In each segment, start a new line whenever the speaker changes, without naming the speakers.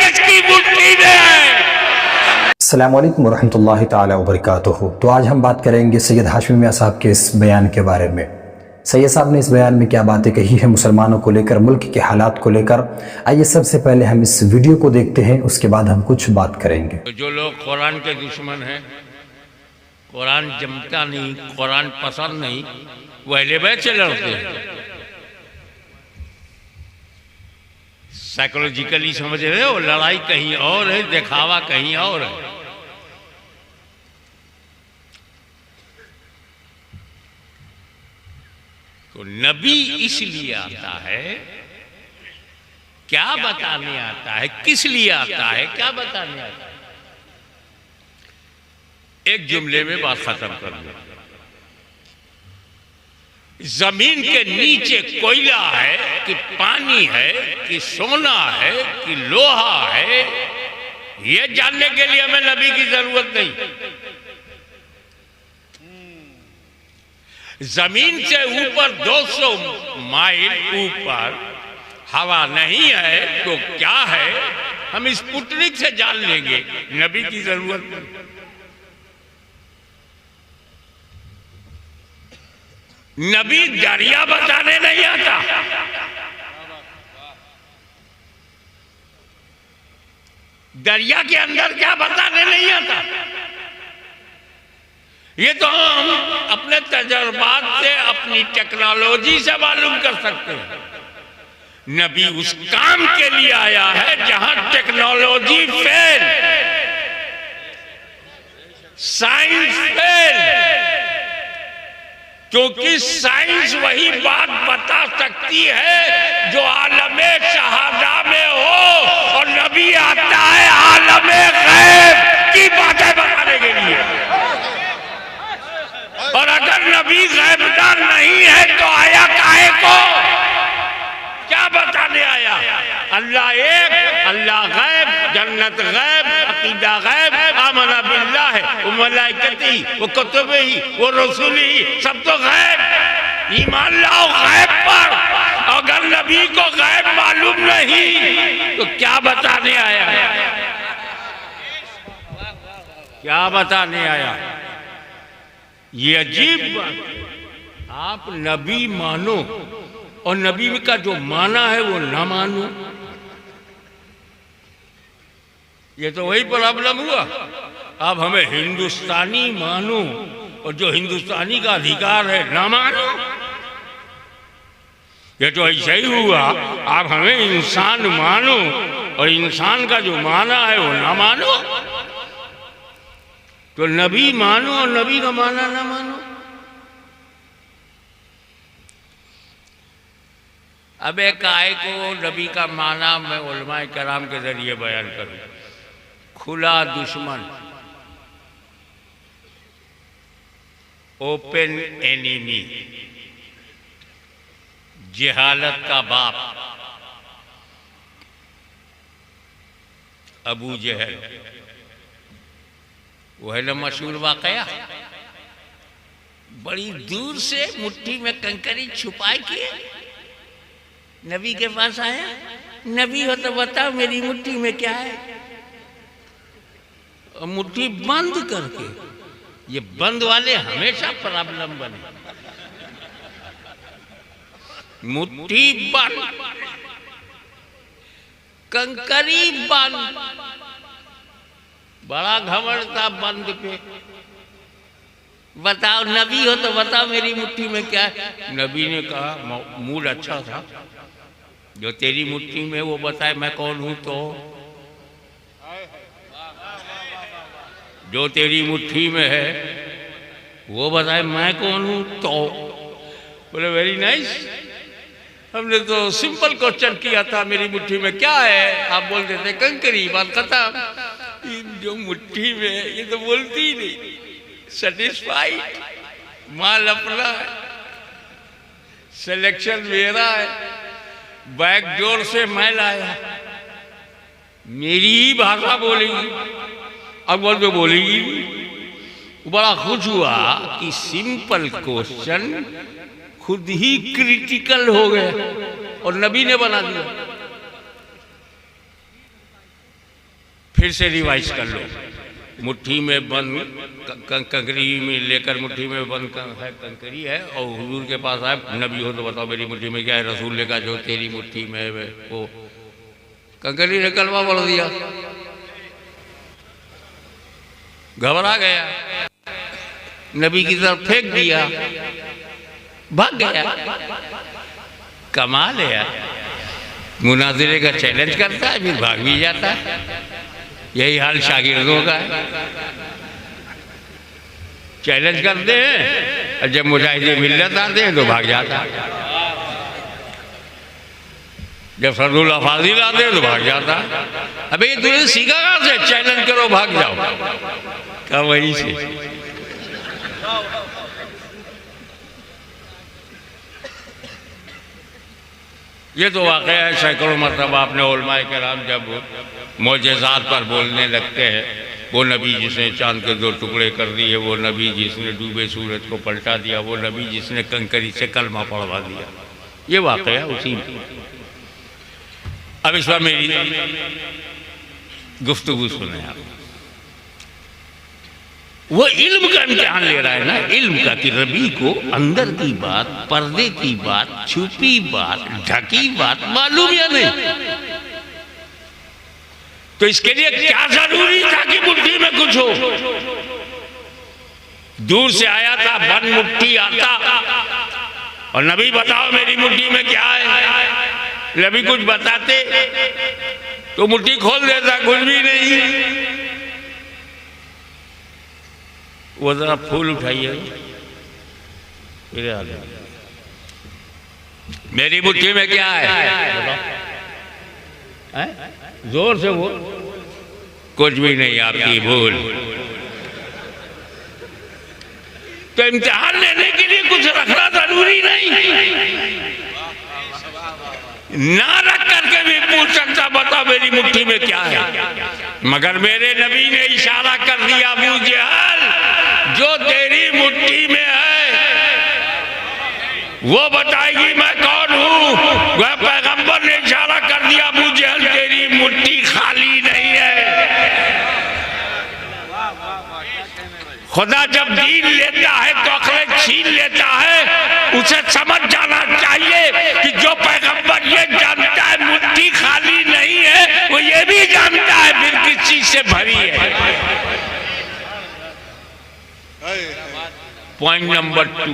देश की मुट्ठी में है।
अस्सलामु अलैकुम वरहमतुल्लाहि ताला वबरकातुहू। तो आज हम बात करेंगे सैयद हाशमी मियां साहब के इस बयान के बारे में। सैयद साहब ने इस बयान में क्या बातें कही है मुसलमानों को लेकर, मुल्क के हालात को लेकर। आइए सबसे पहले हम इस वीडियो को देखते हैं, उसके बाद हम कुछ बात करेंगे।
जो लोग कुरान के दुश्मन हैं, कुरान जमता नहीं, कुरान पसंद नहीं, वो अहले बैत से लड़ते हैं। साइकोलॉजिकली समझ रहे हो, लड़ाई कहीं और है, दिखावा कहीं और है। तो नबी इसलिए आता है, क्या बताने आता है, किस लिए आता है, क्या बताने आता है। एक जुमले में बात खत्म कर दो। जमीन के नीचे कोयला है कि पानी है कि सोना है कि लोहा है, यह जानने के लिए हमें नबी की जरूरत नहीं। जमीन से ऊपर 200 माइल ऊपर हवा नहीं है तो क्या है, हम स्पुतनिक से जान लेंगे, नबी की जरूरत नहीं। नबी दरिया बताने नहीं आता, दरिया के अंदर क्या बताने नहीं आता। ये तो हम अपने तजर्बात से, अपनी टेक्नोलॉजी से मालूम कर सकते हैं। नबी उस काम के लिए आया है जहां टेक्नोलॉजी फेल, साइंस फेल, क्योंकि साइंस वही बात बता सकती है जो आलमे शहादा में हो, और नबी आता है आलमे गैब की बातें बताने के लिए। और अगर नबी गैबदार नहीं है तो आया काहे को, क्या बताने आया। अल्लाह एक, अल्लाह गैब, जन्नत गैब, अकीदा गैब, आमना बिल्लाह व मलाइकती व कुतुबिही व रसूलिही, सब तो गैब। ईमान लाओ गैब पर। अगर नबी को गैब मालूम नहीं तो क्या बताने आया, क्या बताने आया। ये अजीब बात। आप नबी मानो और नबी का जो माना है वो ना मानो, ये तो वही प्रॉब्लम हुआ। अब हमें हिंदुस्तानी मानो और जो हिंदुस्तानी का अधिकार है ना मानो, ये तो ऐसा ही हुआ। आप हमें इंसान मानो और इंसान का जो माना है वो ना मानो। तो नबी मानो और नबी का माना ना मानो। अब एक आय को नबी का माना मैं उलमाए कराम के जरिए बयान करूं। खुला दुश्मन, ओपन एनिमी, जहालत का बाप अबू जहल। वो है ना मशहूर वाकया, बड़ी दूर से मुट्ठी में कंकरी छुपा के नबी के पास आया। नबी हो तो बताओ मेरी मुट्ठी में क्या है। और मुट्ठी बंद करके, ये बंद वाले हमेशा प्रॉब्लम बने। मुट्ठी बंद, कंकरी बंद, बड़ा घमंड था बंद पे। बताओ नबी हो तो बताओ मेरी मुट्ठी में क्या है। नबी ने कहा, मूड अच्छा था, जो तेरी मुट्ठी में वो बताए मैं कौन हूं। तो जो तेरी मुट्ठी में है वो बताए मैं कौन हूं। तो बोले वेरी नाइस, हमने तो सिंपल क्वेश्चन किया था, मेरी मुट्ठी में क्या है, आप बोल देते कंकरी, बात खत्म। जो मुट्ठी में है ये तो बोलती ही नहीं। सेटिस्फाइड, माल अपना है, सिलेक्शन मेरा है, बैक डोर से मैं लाया, मेरी ही भाषा बोलेगी। अब बोल तो बोलेगी। बड़ा खुश हुआ कि सिंपल क्वेश्चन खुद ही क्रिटिकल हो गए और नबी ने बना दिया। फिर से रिवाइज कर लो। मुट्ठी में बंद कंकरी में लेकर, मुट्ठी में बंद है कंकरी है, और हुजूर के पास आए, नबी हो तो बताओ मेरी मुट्ठी में क्या है? रसूल ने कहा जो तेरी मुट्ठी में है वो कंकरी ने कलमा पढ़ दिया, घबरा गया, नबी की तरफ फेंक दिया, भाग गया। कमाल है यार, मुनाजिरे का चैलेंज करता है फिर भाग भी जाता है। यही हाल शागिर्दों का है, चैलेंज करते हैं और जब मुजाहिदे मिल्लत आते हैं तो भाग जाता है, जब फर्दुल्लाह फाजिल आते हैं तो भाग जाता है। अबे ये तुझे सीखा कहाँ से? चैलेंज करो भाग जाओ, क्या वही से। ये तो वाकया है, सैकड़ों मरतबा अपने उलमाए किराम जब मोजेज़ात पर बोलने लगते हैं, वो नबी जिसने चांद के 2 टुकड़े कर दिए, वो नबी जिसने डूबे सूरज को पलटा दिया, वो नबी जिसने कंकरी से कलमा पढ़वा दिया, ये वाकया उसी में। अब इस बार मेरी गुफ्तगू सुने आप। वो इल्म का इम्तिहान ले रहा है ना, इल्म का, कि रबी को अंदर की बात, पर्दे की बात, छुपी बात, ढकी बात मालूम या नहीं। तो इसके लिए क्या जरूरी था कि मुट्ठी में कुछ हो? दूर से आया था, बंद मुट्ठी आता, और नबी बताओ मेरी मुट्ठी में क्या है? नबी कुछ बताते तो मुट्ठी खोल देता, कुछ भी नहीं। वो जरा फूल उठाइए, मेरी मुट्ठी में क्या है? जोर से बोल। कुछ भी नहीं, आपकी भूल। तो इम्तिहान लेने के लिए कुछ रखना जरूरी नहीं, ना रख करके भी पूछ सकता, बता मेरी मुट्ठी में क्या है। मगर मेरे नबी ने इशारा कर दिया, अबू जहल जो तेरी मुट्ठी में है वो बताएगी मैं कौन हूं। वह पैगंबर ने इशारा कर दिया, अबू जहल तेरी मुट्ठी खाली नहीं है। खुदा जब दीन लेता है तो अक्ल छीन लेता है। उसे समझ जाना चाहिए कि जो पैगंबर ये जानता है मुट्ठी खाली नहीं है, वो ये भी जानता है फिर किस चीज से भरी है। पॉइंट नंबर 2,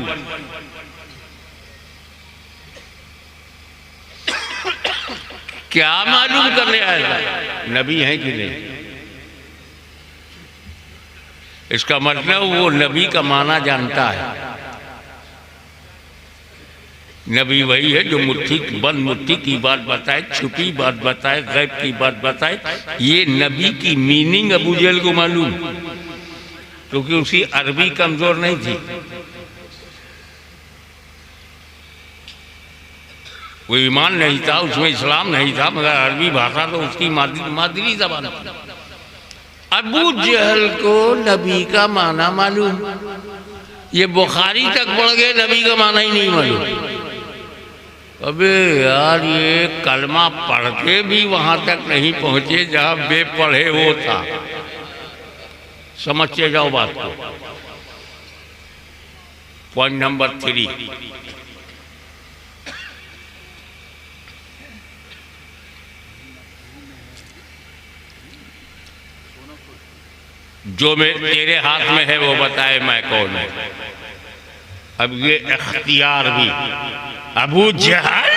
क्या मालूम करने आया नबी है कि नहीं? इसका मतलब वो नबी का माना जानता है। नबी वही है जो मुट्ठी बंद मुट्ठी की बात बताए, छुपी बात बताए, गैब की बात बताए। ये नबी की मीनिंग अबू जहल को मालूम, क्योंकि उसकी अरबी कमजोर नहीं थी। वो ईमान नहीं था, उसमें इस्लाम नहीं था, मगर अरबी भाषा तो उसकी मादरी ज़बान थी। अबू जहल को नबी का माना मालूम, ये बुखारी तक पढ़ गए, नबी का माना ही नहीं मालूम। अबे यार, ये कलमा पढ़ के भी वहां तक नहीं पहुंचे जहां बेपढ़े वो था। समझते जाओ बात को। पॉइंट नंबर 3, जो तेरे हाथ में है वो बताए मैं कौन है। अब ये इख्तियार भी, अबू जहल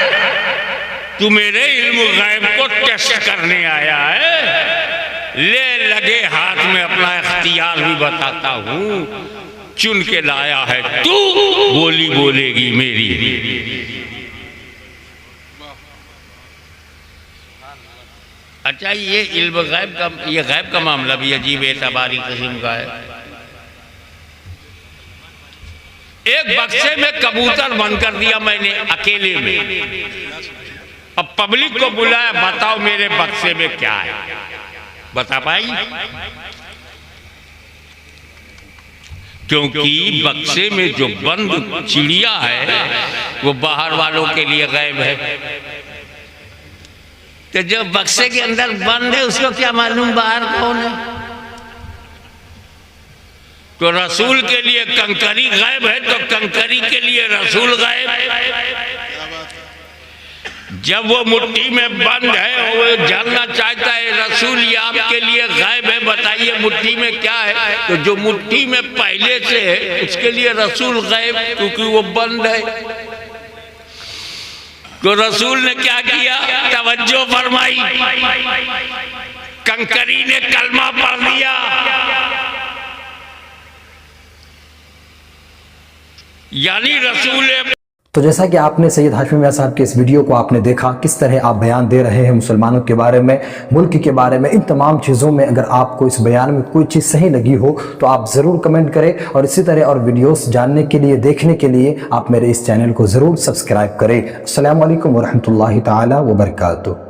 तू मेरे इल्म गैब को टेस्ट करने आया है, ले लगे हाथ में अपना इख्तियार भी बताता हूं, चुन के लाया है तू, बोली बोलेगी मेरी। अच्छा, ये इल्म गैब का, ये गैब का मामला भी अजीब एतबारी किस्म का है। एक बक्से में कबूतर बंद कर दिया मैंने अकेले में, अब पब्लिक को बुलाया, बताओ मेरे बक्से में क्या है, बता पाई? क्योंकि बक्से में जो बंद चिड़िया है वो बाहर वालों के लिए गैब है। तो जो बक्से के अंदर बंद है उसको क्या मालूम बाहर कौन है? तो रसूल के लिए कंकरी गायब है तो कंकरी के लिए रसूल गायब है। जब वो मुट्ठी में बंद है और वो जानना चाहता है रसूल ये आपके लिए गायब है, बताइए मुट्ठी में क्या है? तो जो मुट्ठी में पहले से है उसके लिए रसूल गायब, क्योंकि वो बंद है। तो रसूल ने क्या किया? तवज्जो फरमाई, कंकरी ने कलमा पढ़ दिया। यानी रसूल।
तो जैसा कि आपने सैयद हाशमी मियां साहब के इस वीडियो को आपने देखा, किस तरह आप बयान दे रहे हैं मुसलमानों के बारे में, मुल्क के बारे में, इन तमाम चीज़ों में अगर आपको इस बयान में कोई चीज़ सही लगी हो तो आप ज़रूर कमेंट करें, और इसी तरह और वीडियोस जानने के लिए, देखने के लिए आप मेरे इस चैनल को ज़रूर सब्सक्राइब करें। अस्सलामु अलैकुम वरहमतुल्लाहि ताला वबरकातुहू।